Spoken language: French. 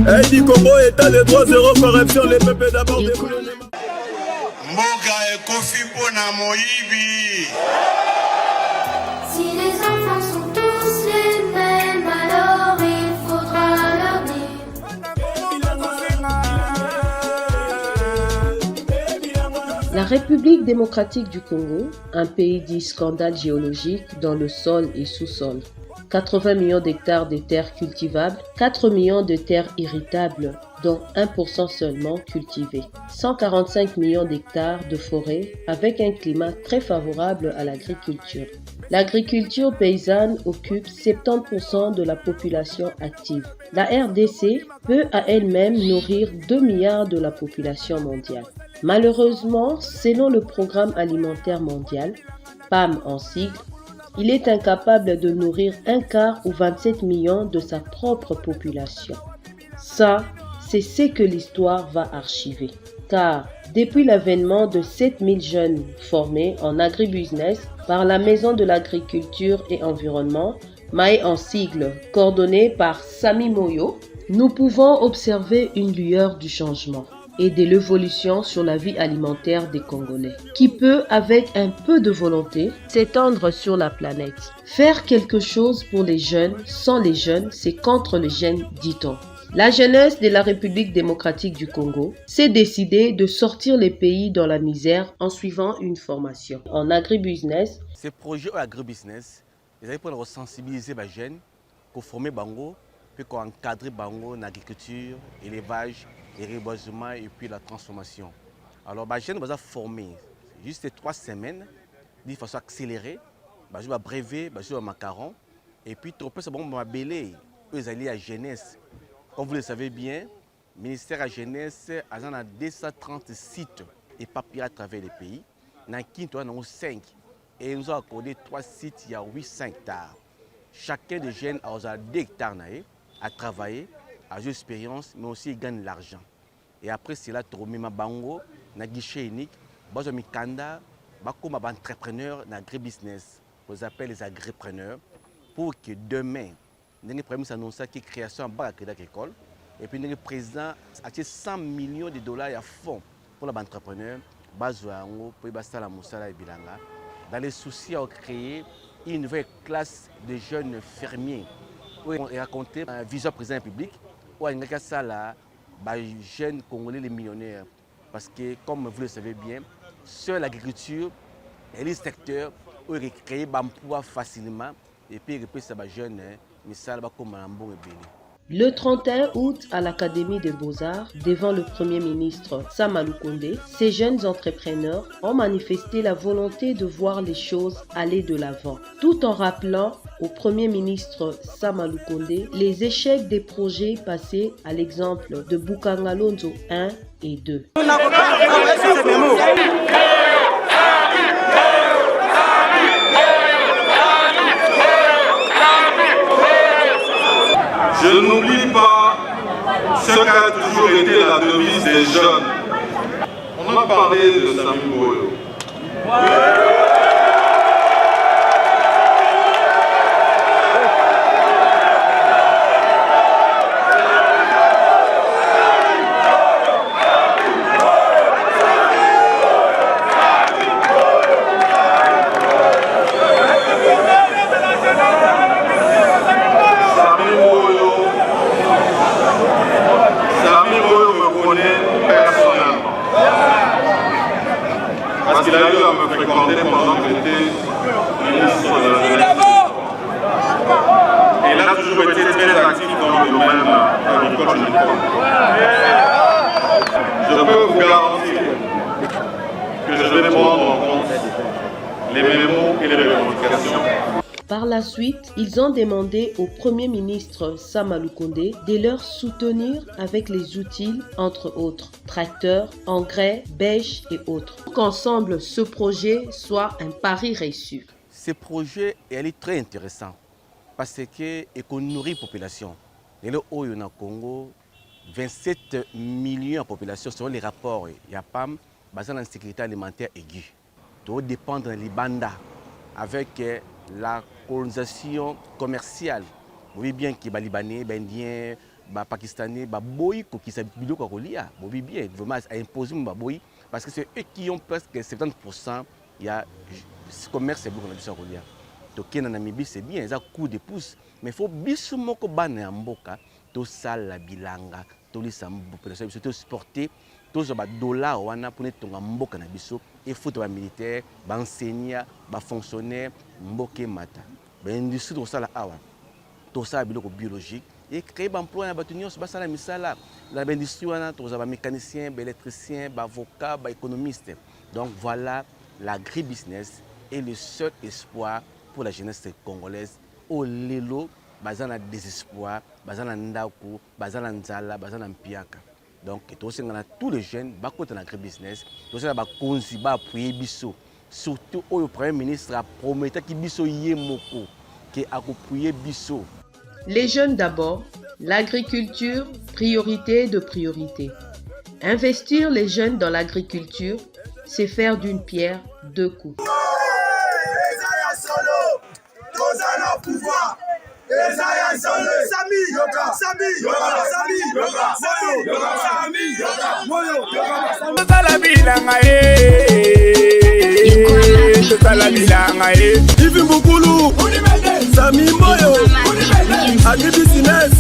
Hey, Congo, état de droit, zéro corruption, les peuples d'abord des Mboka ekofi pona moyibi. Si les enfants sont tous les mêmes, alors il faudra leur dire. La République démocratique du Congo, un pays dit scandale géologique dont le sol et sous-sol. 80 millions d'hectares de terres cultivables, 4 millions de terres irritables, dont 1% seulement cultivées. 145 millions d'hectares de forêts avec un climat très favorable à l'agriculture. L'agriculture paysanne occupe 70% de la population active. La RDC peut à elle-même nourrir 2 milliards de la population mondiale. Malheureusement, selon le Programme alimentaire mondial, PAM en sigle, il est incapable de nourrir un quart ou 27 millions de sa propre population. Ça, c'est ce que l'histoire va archiver. Car depuis l'avènement de 7000 jeunes formés en agribusiness par la Maison de l'Agriculture et Environnement, MAE en sigle, coordonnée par Sami Moyo, nous pouvons observer une lueur du changement et de l'évolution sur la vie alimentaire des Congolais, qui peut, avec un peu de volonté, s'étendre sur la planète. Faire quelque chose pour les jeunes, sans les jeunes, c'est contre les jeunes, dit-on. La jeunesse de la République démocratique du Congo s'est décidée de sortir les pays dans la misère en suivant une formation en agribusiness. Ces projets agribusiness, ils allaient pour sensibiliser les jeunes, pour former bango, puis pour encadrer bango en agriculture, élevage, les reboisement et puis la transformation. Alors, les jeunes vont former juste 3 semaines de façon accélérée, je vais brevet, je vais macaron, et puis trop peu c'est bon ma belé, eux allaient à jeunesse. Comme vous le savez bien, le ministère de la jeunesse a 230 sites et papiers à travers les pays. Dans le Kinto, nous avons 5. Et nous avons accordé 3 sites, il y a 800 hectares. Chacun des jeunes a 2 hectares à travailler, à jouer l'expérience, mais aussi gagne de l'argent. Et après, c'est là que nous avons bango, un guichet unique, nous avons Kanda, comme entrepreneurs dans l'agribusiness. On les appelle les agripreneurs pour que demain, le premier ministre annonce la création de la crédit agricole. Et puis le président a acheté 100 millions de dollars à fond pour les entrepreneurs. Dans les soucis à créer une nouvelle classe de jeunes fermiers. On a raconté un vision président public où il y a ça là, les jeunes Congolais les millionnaires. Parce que comme vous le savez bien, seule l'agriculture est le secteur où il crée l'emploi facilement et puis il repose les jeunes. Le 31 août, à l'Académie des Beaux-Arts, devant le Premier ministre Sama Lukonde, ces jeunes entrepreneurs ont manifesté la volonté de voir les choses aller de l'avant, tout en rappelant au Premier ministre Sama Lukonde les échecs des projets passés à l'exemple de Bukangalonzo 1 et 2. Je n'oublie pas ce qu'a toujours été la devise des jeunes. On a parlé de Sami Moyo. Parce qu'il a eu à me fréquenter pendant que j'étais ministre de la Jeunesse. Et il a toujours été très actif dans le domaine agricole. Je peux vous garantir que je vais prendre en compte les mémos et les revendications. Par la suite, ils ont demandé au Premier ministre Sama Lukonde de leur soutenir avec les outils, entre autres, tracteurs, engrais, bêches et autres, pour qu'ensemble ce projet soit un pari réussi. Ce projet est très intéressant parce qu'il nourrit la population. Et là, au Congo, 27 millions de population selon les rapports. Il y a pas basé dans la sécurité alimentaire aiguë. Tout dépend de l'Ibanda avec la colonisation commerciale voyez bien que les Libanais, les Indiens, les Pakistanais, les boy qui s'habillent au Kolia, vous voyez bien, vraiment imposer les boy parce que c'est eux qui ont presque 70%. Il y a ce commerce c'est beaucoup dans le Kolia. Donc en Namibie c'est bien, ça coup de pouce, mais il faut biso moko bana mboka, to sala bilanga, to lisa population, surtout exporter, to za ba dollar wana pour net tonga mboka na biso, il faut ba militaire, ba enseignant, ba fonctionnaire, mboke mata. Ba industrie to sala awa. To sala biloko biologique et créer ba emploi na ba tunyo ba sala misala. La industrie wana to za ba mécanicien, ba électricien, ba avocat, ba économiste. Donc voilà, l'agribusiness est le seul espoir pour la jeunesse congolaise. Au lelo, bazana désespoir, bazana ndako, bazana nzala, bazana mpiaka. Donc, tous les jeunes, dans l'agribusiness, tous les konzi ba appuyer biso. Surtout le Premier ministre a promis qu'il biso yemoko, qui a appuyer biso. Les jeunes d'abord, l'agriculture, priorité de priorité. Investir les jeunes dans l'agriculture, c'est faire d'une pierre deux coups. Sami Moyo, Agribusiness,